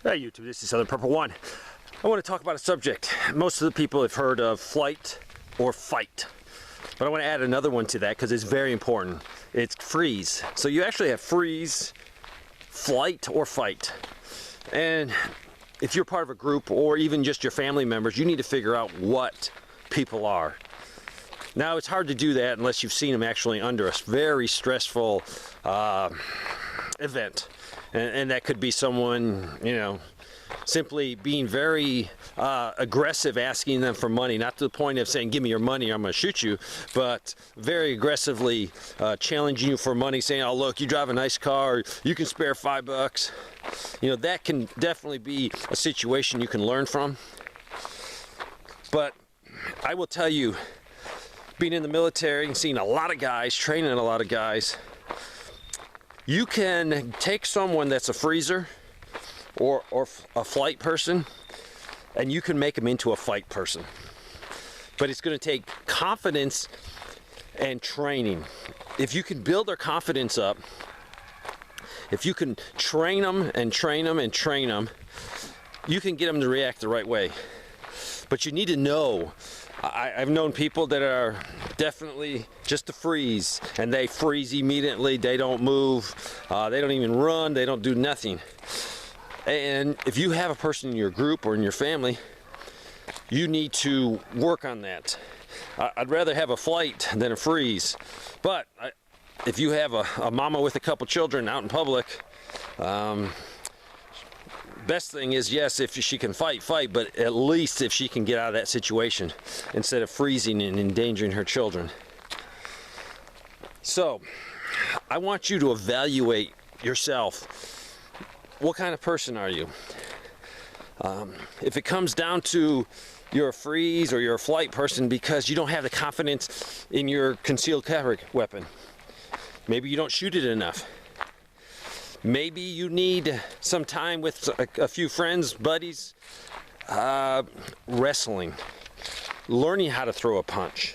Hey YouTube, this is Southern Purple One. I want to talk about a subject. Most of the people have heard of flight or fight. But I want to add another one to that because it's very important. It's freeze. So you actually have freeze, flight, or fight. And if you're part of a group or even just your family members, you need to figure out what people are. Now it's hard to do that unless you've seen them actually under a very stressful event. And that could be someone, you know, simply being very aggressive, asking them for money, not to the point of saying, give me your money or I'm going to shoot you, but very aggressively challenging you for money, saying, oh, look, you drive a nice car, you can spare $5. You know, that can definitely be a situation you can learn from. But I will tell you, being in the military and seeing a lot of guys, training a lot of guys, you can take someone that's a freezer or a flight person and you can make them into a fight person. But it's going to take confidence and training. If you can build their confidence up, if you can train them and train them and train them, you can get them to react the right way. But you need to know. I've known people that are definitely just a freeze, and they freeze immediately. They don't move, they don't even run, they don't do nothing. And if you have a person in your group or in your family, you need to work on that. I'd rather have a flight than a freeze. But if you have a mama with a couple children out in public, best thing is, yes, if she can fight, but at least if she can get out of that situation instead of freezing and endangering her children. So, I want you to evaluate yourself. What kind of person are you? If it comes down to you're a freeze or you're a flight person because you don't have the confidence in your concealed carry weapon, maybe you don't shoot it enough. Maybe you need some time with a few friends, buddies, wrestling, learning how to throw a punch.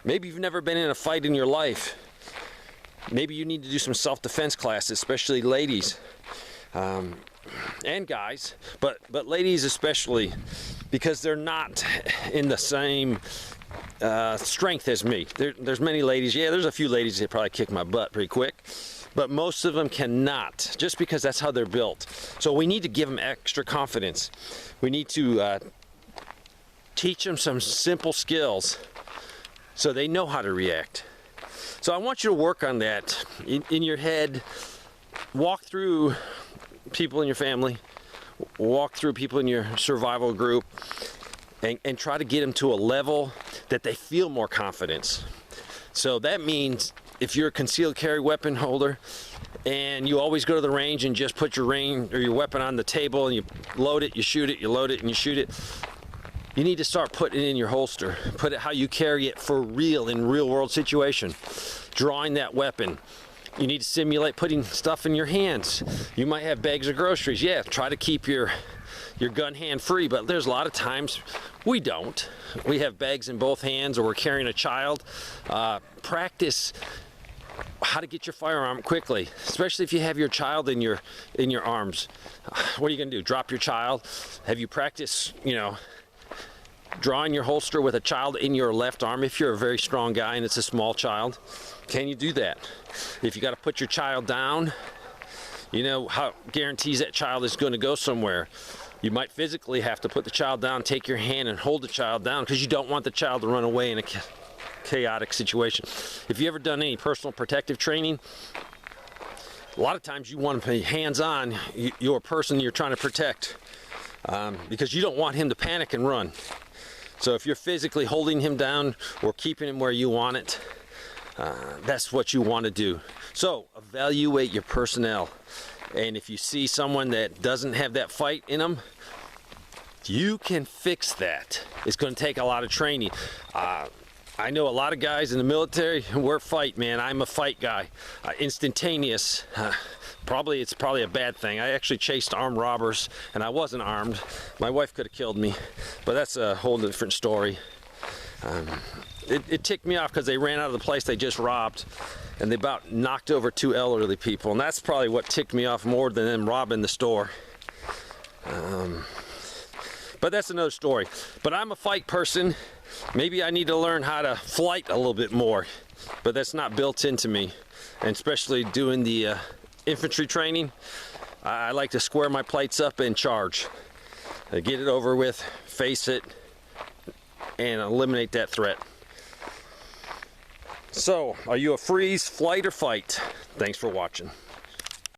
Maybe you've never been in a fight in your life. Maybe you need to do some self-defense classes, especially ladies and guys, but ladies especially, because they're not in the same strength as me. There's many ladies, yeah, there's a few ladies that probably kick my butt pretty quick. But most of them cannot, just because that's how they're built. So we need to give them extra confidence. We need to teach them some simple skills so they know how to react. So I want you to work on that in your head. Walk through people in your family, walk through people in your survival group, and try to get them to a level that they feel more confidence. So that means if you're a concealed carry weapon holder and you always go to the range and just put your weapon on the table and you load it, you shoot it, you load it and you shoot it, you need to start putting it in your holster. Put it how you carry it for real in real world situation. Drawing that weapon. You need to simulate putting stuff in your hands. You might have bags of groceries. Yeah, try to keep your gun hand free, but there's a lot of times we don't. We have bags in both hands or we're carrying a child. Practice how to get your firearm quickly, especially if you have your child in your arms. What are you going to do? Drop your child? Have you practiced, you know, drawing your holster with a child in your left arm if you're a very strong guy and it's a small child? Can you do that? If you got to put your child down, you know how guarantees that child is going to go somewhere. You might physically have to put the child down, take your hand and hold the child down because you don't want the child to run away in a chaotic situation. If you ever done any personal protective training, a lot of times you want to be hands-on your person you're trying to protect because you don't want him to panic and run. So if you're physically holding him down or keeping him where you want it, that's what you want to do. So evaluate your personnel. And if you see someone that doesn't have that fight in them, you can fix that. It's going to take a lot of training. I know a lot of guys in the military, we're fight, man. I'm a fight guy. Instantaneous. It's probably a bad thing. I actually chased armed robbers and I wasn't armed. My wife could have killed me, but that's a whole different story. It ticked me off because they ran out of the place they just robbed and they about knocked over two elderly people, and that's probably what ticked me off more than them robbing the store. But that's another story. But I'm a fight person. Maybe I need to learn how to flight a little bit more, but that's not built into me. And especially doing the infantry training, I like to square my plates up and charge. Get it over with, face it, and eliminate that threat. So, are you a freeze, flight, or fight? Thanks for watching.